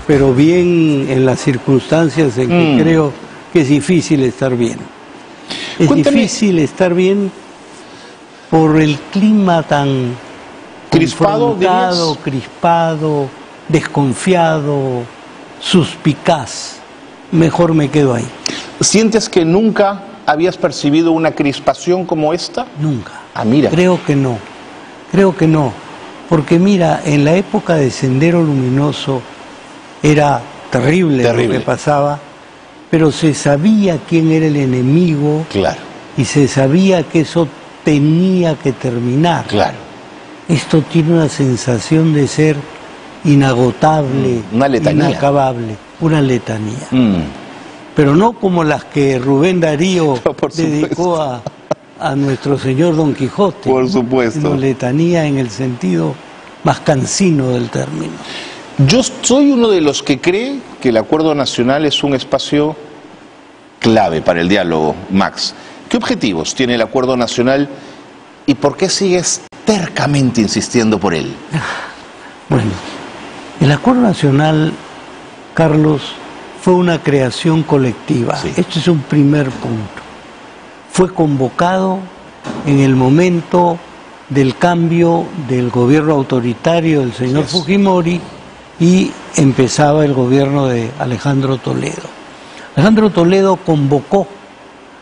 pero bien en las circunstancias en que creo que es difícil estar bien. Es difícil estar bien por el clima tan crispado, crispado, desconfiado, suspicaz. Mejor me quedo ahí. ¿Sientes que nunca habías percibido una crispación como esta? Nunca. Ah, mira. Creo que no. Porque mira, en la época de Sendero Luminoso era terrible lo que pasaba, pero se sabía quién era el enemigo. Claro. Y se sabía que eso tenía que terminar. Claro. Esto tiene una sensación de ser inagotable, una letanía, inacabable, una letanía. Pero no como las que Rubén Darío dedicó a nuestro señor Don Quijote. Por supuesto. Sino letanía en el sentido más cansino del término. Yo soy uno de los que cree que el Acuerdo Nacional es un espacio clave para el diálogo, Max. ¿Qué objetivos tiene el Acuerdo Nacional y por qué sigues tercamente insistiendo por él? Bueno, el Acuerdo Nacional, Carlos, fue una creación colectiva. Sí. Este es un primer punto. Fue convocado en el momento del cambio del gobierno autoritario del señor Fujimori y empezaba el gobierno de Alejandro Toledo. Alejandro Toledo convocó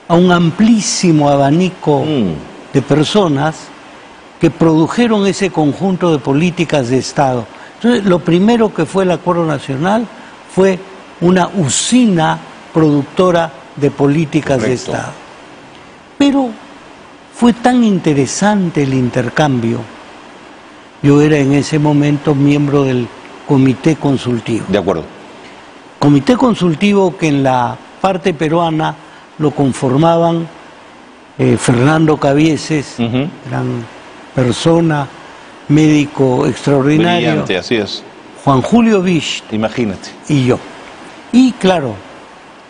a un amplísimo abanico de personas que produjeron ese conjunto de políticas de Estado. Entonces, lo primero que fue el Acuerdo Nacional fue una usina productora de políticas de Estado. Pero fue tan interesante el intercambio. Yo era en ese momento miembro del Comité Consultivo. De acuerdo. Comité Consultivo que en la parte peruana lo conformaban Fernando Cabieses, gran persona, médico extraordinario. Brillante, así es. Juan Julio Vich. Imagínate. Y yo. Y claro,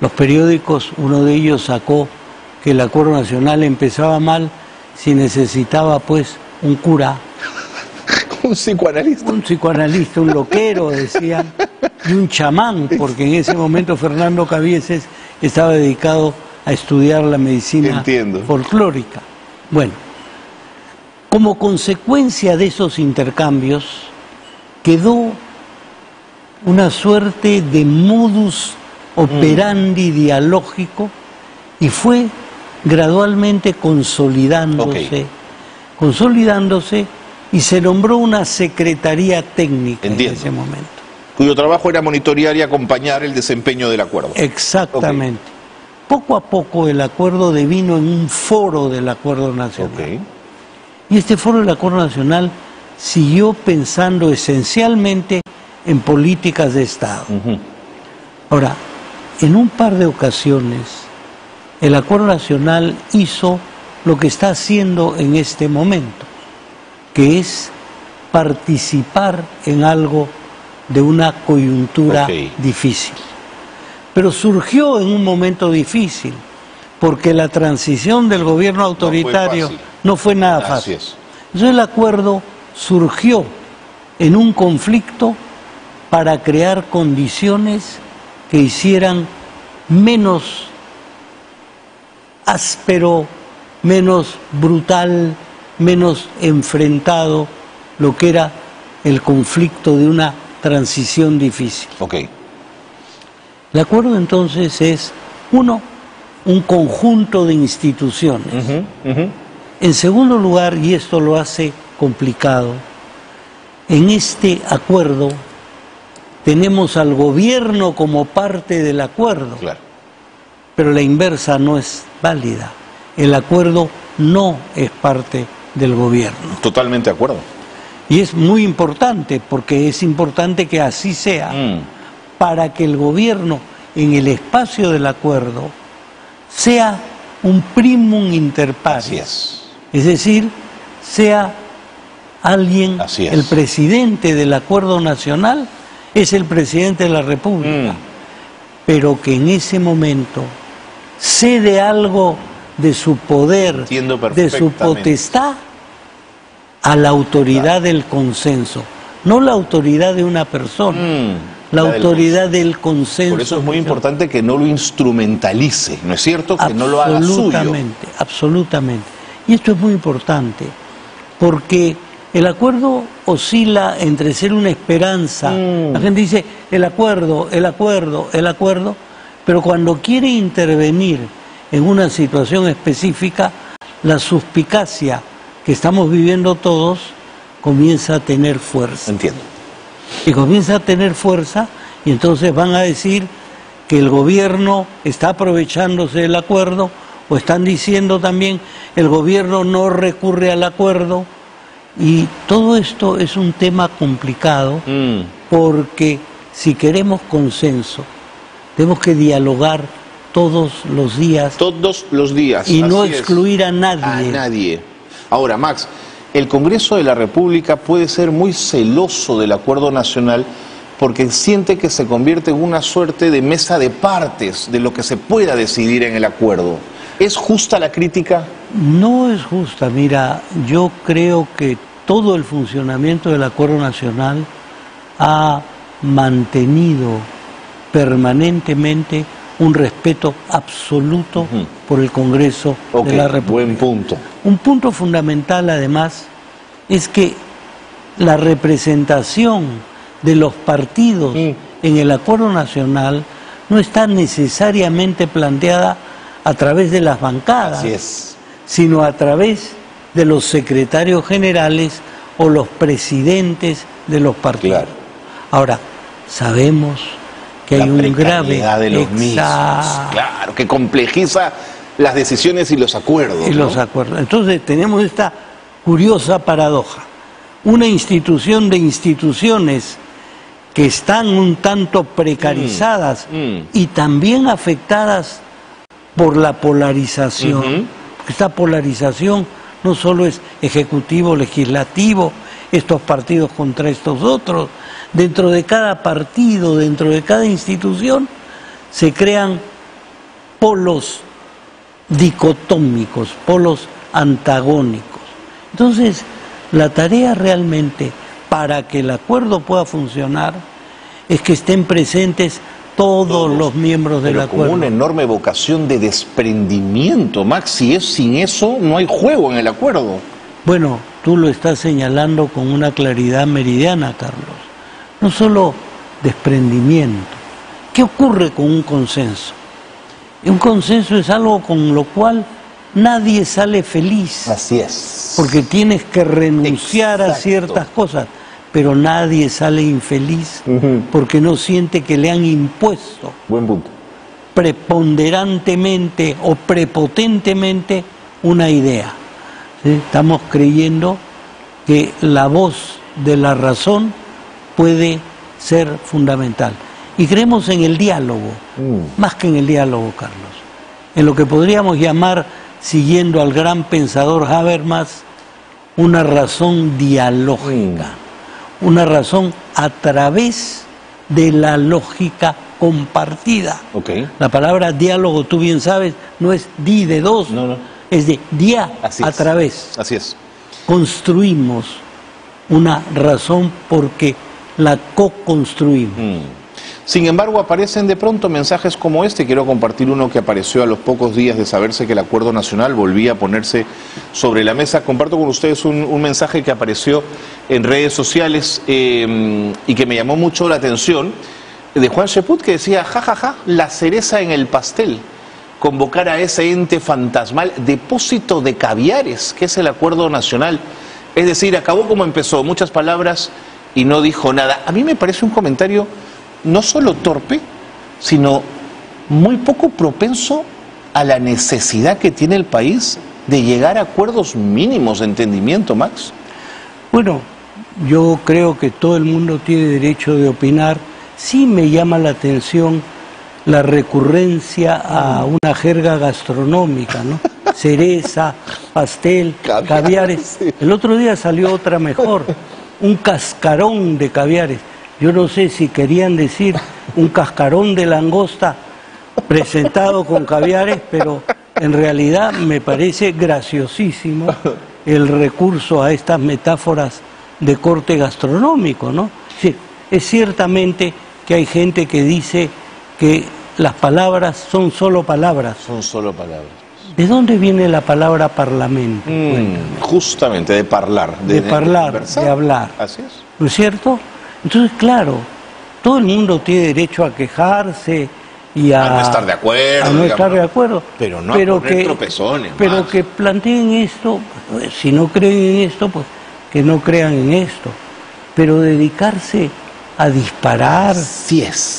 los periódicos, uno de ellos sacó que el Acuerdo Nacional empezaba mal si necesitaba pues un cura. Un psicoanalista. Un psicoanalista, un loquero, decían, y un chamán, porque en ese momento Fernando Cabieses estaba dedicado a estudiar la medicina folclórica. Bueno, como consecuencia de esos intercambios quedó una suerte de modus operandi dialógico y fue gradualmente consolidándose y se nombró una secretaría técnica en ese momento. Cuyo trabajo era monitorear y acompañar el desempeño del acuerdo. Exactamente. Poco a poco el acuerdo devino en un foro del Acuerdo Nacional. Y este foro del Acuerdo Nacional siguió pensando esencialmente en políticas de Estado. Ahora, en un par de ocasiones, el Acuerdo Nacional hizo lo que está haciendo en este momento, que es participar en algo de una coyuntura difícil. Pero surgió en un momento difícil, porque la transición del gobierno autoritario no fue nada fácil. Entonces el acuerdo surgió en un conflicto para crear condiciones que hicieran menos áspero, menos brutal, menos enfrentado lo que era el conflicto de una transición difícil. El acuerdo entonces es, uno, un conjunto de instituciones. En segundo lugar, y esto lo hace complicado, en este acuerdo tenemos al gobierno como parte del acuerdo, pero la inversa no es válida. El acuerdo no es parte del gobierno. Totalmente de acuerdo. Y es muy importante, porque es importante que así sea, para que el gobierno, en el espacio del acuerdo, sea un primum inter pares. Es decir, sea alguien, el presidente del Acuerdo Nacional es el presidente de la República, pero que en ese momento cede algo de su poder, de su potestad, a la autoridad del consenso, no la autoridad de una persona, la autoridad del consenso. Por eso es muy importante que no lo instrumentalice, ¿no es cierto? Que no lo haga suyo. Absolutamente, absolutamente. Y esto es muy importante, porque el acuerdo oscila entre ser una esperanza. La gente dice, el acuerdo, pero cuando quiere intervenir en una situación específica, la suspicacia que estamos viviendo todos comienza a tener fuerza. Entiendo. Y comienza a tener fuerza, y entonces van a decir que el gobierno está aprovechándose del acuerdo, o están diciendo también el gobierno no recurre al acuerdo, y todo esto es un tema complicado, porque si queremos consenso, tenemos que dialogar todos los días. Todos los días. Y no excluir a nadie. A nadie. Ahora, Max, el Congreso de la República puede ser muy celoso del acuerdo nacional porque siente que se convierte en una suerte de mesa de partes de lo que se pueda decidir en el acuerdo. ¿Es justa la crítica? No es justa. Mira, yo creo que todo el funcionamiento del acuerdo nacional ha mantenido permanentemente un respeto absoluto por el Congreso de la República. Buen punto. Un punto fundamental, además, es que la representación de los partidos en el acuerdo nacional no está necesariamente planteada a través de las bancadas, Así es. sino a través de los secretarios generales o los presidentes de los partidos. Claro. Ahora, sabemos que hay un grave de los mismos, claro, que complejiza las decisiones y los acuerdos. Y los acuerdos. Entonces tenemos esta curiosa paradoja. Una institución de instituciones que están un tanto precarizadas y también afectadas por la polarización. Porque esta polarización no solo es ejecutivo, legislativo, estos partidos contra estos otros. Dentro de cada partido, dentro de cada institución, se crean polos dicotómicos, polos antagónicos. Entonces, la tarea realmente para que el acuerdo pueda funcionar es que estén presentes todos los miembros del acuerdo. Con una enorme vocación de desprendimiento, Max, si es sin eso no hay juego en el acuerdo. Bueno, tú lo estás señalando con una claridad meridiana, Carlos. No solo desprendimiento. ¿Qué ocurre con un consenso? Un consenso es algo con lo cual nadie sale feliz. Así es. Porque tienes que renunciar a ciertas cosas, pero nadie sale infeliz porque no siente que le han impuesto Buen punto. preponderantemente o prepotentemente una idea. ¿Sí? Estamos creyendo que la voz de la razón puede ser fundamental. Y creemos en el diálogo, más que en el diálogo, Carlos. En lo que podríamos llamar, siguiendo al gran pensador Habermas, una razón dialógica. Una razón a través de la lógica compartida. La palabra diálogo, tú bien sabes, no es di de dos, es de dia a través. Así es. Construimos una razón porque la co-construimos. Sin embargo, aparecen de pronto mensajes como este. Quiero compartir uno que apareció a los pocos días de saberse que el acuerdo nacional volvía a ponerse sobre la mesa. Comparto con ustedes un mensaje que apareció en redes sociales y que me llamó mucho la atención, de Juan Cheput, que decía, jajaja, la cereza en el pastel, convocar a ese ente fantasmal, depósito de caviares, que es el acuerdo nacional. Es decir, acabó como empezó, muchas palabras y no dijo nada. A mí me parece un comentario no solo torpe, sino muy poco propenso a la necesidad que tiene el país de llegar a acuerdos mínimos de entendimiento, Max. Bueno, yo creo que todo el mundo tiene derecho de opinar. Sí me llama la atención la recurrencia a una jerga gastronómica, ¿no? Cereza, pastel, caviares. El otro día salió otra mejor, un cascarón de caviares. Yo no sé si querían decir un cascarón de langosta presentado con caviares, pero en realidad me parece graciosísimo el recurso a estas metáforas de corte gastronómico, ¿no? Sí, es ciertamente que hay gente que dice que las palabras son solo palabras. Son solo palabras. ¿De dónde viene la palabra parlamento? Justamente, de hablar. De hablar. Así es. ¿No es cierto? Entonces, claro, todo el mundo tiene derecho a quejarse y a no estar de acuerdo. A no estar de acuerdo. Pero no a poner tropezones. Pero que planteen esto, si no creen en esto, pues que no crean en esto. Pero dedicarse a disparar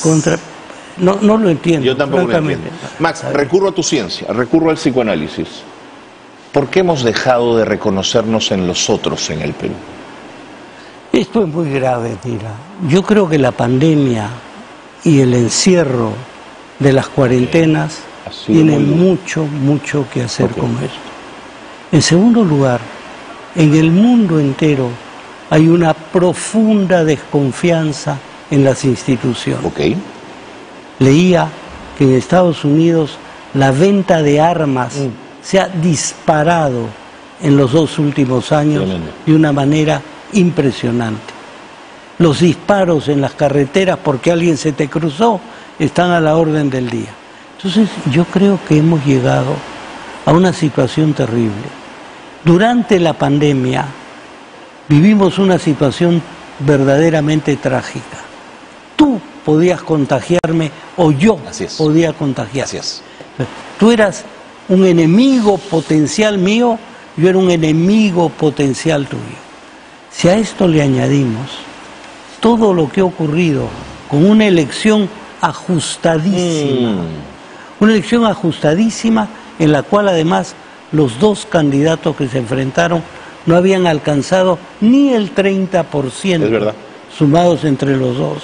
contra... No lo entiendo. Yo tampoco lo entiendo. Max, recurro a tu ciencia, recurro al psicoanálisis. ¿Por qué hemos dejado de reconocernos en los otros en el Perú? Esto es muy grave, mira. Yo creo que la pandemia y el encierro de las cuarentenas tienen mucho que hacer con esto. En segundo lugar, en el mundo entero hay una profunda desconfianza en las instituciones. Leía que en Estados Unidos la venta de armas se ha disparado en los 2 últimos años de una manera impresionante. Los disparos en las carreteras porque alguien se te cruzó están a la orden del día. Entonces yo creo que hemos llegado a una situación terrible. Durante la pandemia vivimos una situación verdaderamente trágica. Tú podías contagiarme o yo podía contagiarte. Tú eras un enemigo potencial mío, yo era un enemigo potencial tuyo. Si a esto le añadimos todo lo que ha ocurrido con una elección ajustadísima, en la cual además los 2 candidatos que se enfrentaron no habían alcanzado ni el 30% sumados entre los dos.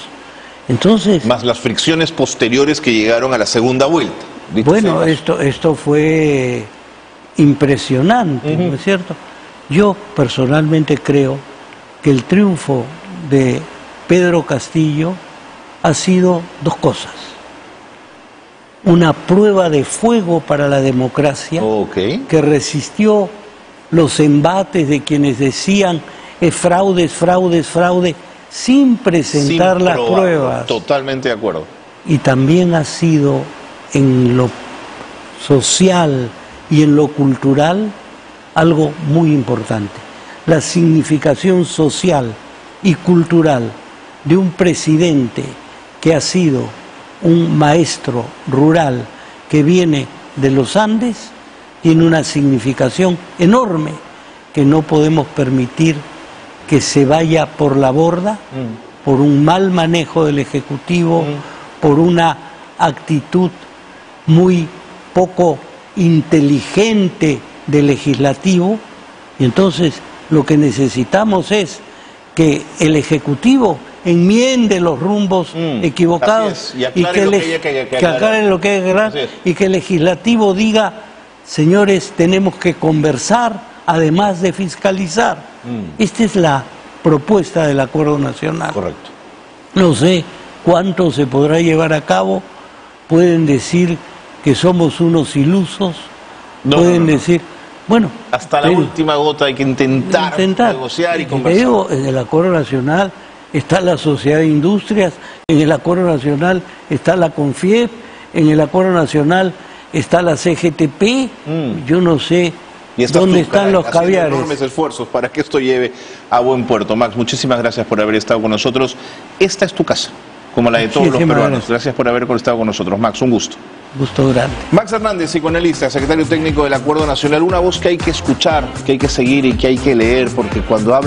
Entonces, más las fricciones posteriores que llegaron a la segunda vuelta. Bueno, esto fue impresionante, ¿no es cierto? Yo personalmente creo que el triunfo de Pedro Castillo ha sido 2 cosas. Una prueba de fuego para la democracia, que resistió los embates de quienes decían es fraude, sin presentar las pruebas. Totalmente de acuerdo. Y también ha sido en lo social y en lo cultural algo muy importante. La significación social y cultural de un presidente que ha sido un maestro rural que viene de los Andes tiene una significación enorme que no podemos permitir que se vaya por la borda por un mal manejo del Ejecutivo, por una actitud muy poco inteligente del Legislativo. Y entonces lo que necesitamos es que el Ejecutivo enmiende los rumbos equivocados y que aclare lo que hay que aclarar y que el Legislativo diga, señores, tenemos que conversar además de fiscalizar. Esta es la propuesta del Acuerdo Nacional. Correcto. No sé cuánto se podrá llevar a cabo. Pueden decir que somos unos ilusos. Pueden decir, bueno... Hasta la última gota hay que intentar negociar y conversar. Digo, en el Acuerdo Nacional está la Sociedad de Industrias, en el Acuerdo Nacional está la CONFIEP, en el Acuerdo Nacional está la CGTP, yo no sé... ¿Dónde están los caviares? Enormes esfuerzos para que esto lleve a buen puerto. Max, muchísimas gracias por haber estado con nosotros. Esta es tu casa, como la de todos los peruanos. Gracias por haber estado con nosotros. Max, un gusto. Gusto grande. Max Hernández, psicoanalista, secretario técnico del Acuerdo Nacional. Una voz que hay que escuchar, que hay que seguir y que hay que leer, porque cuando habla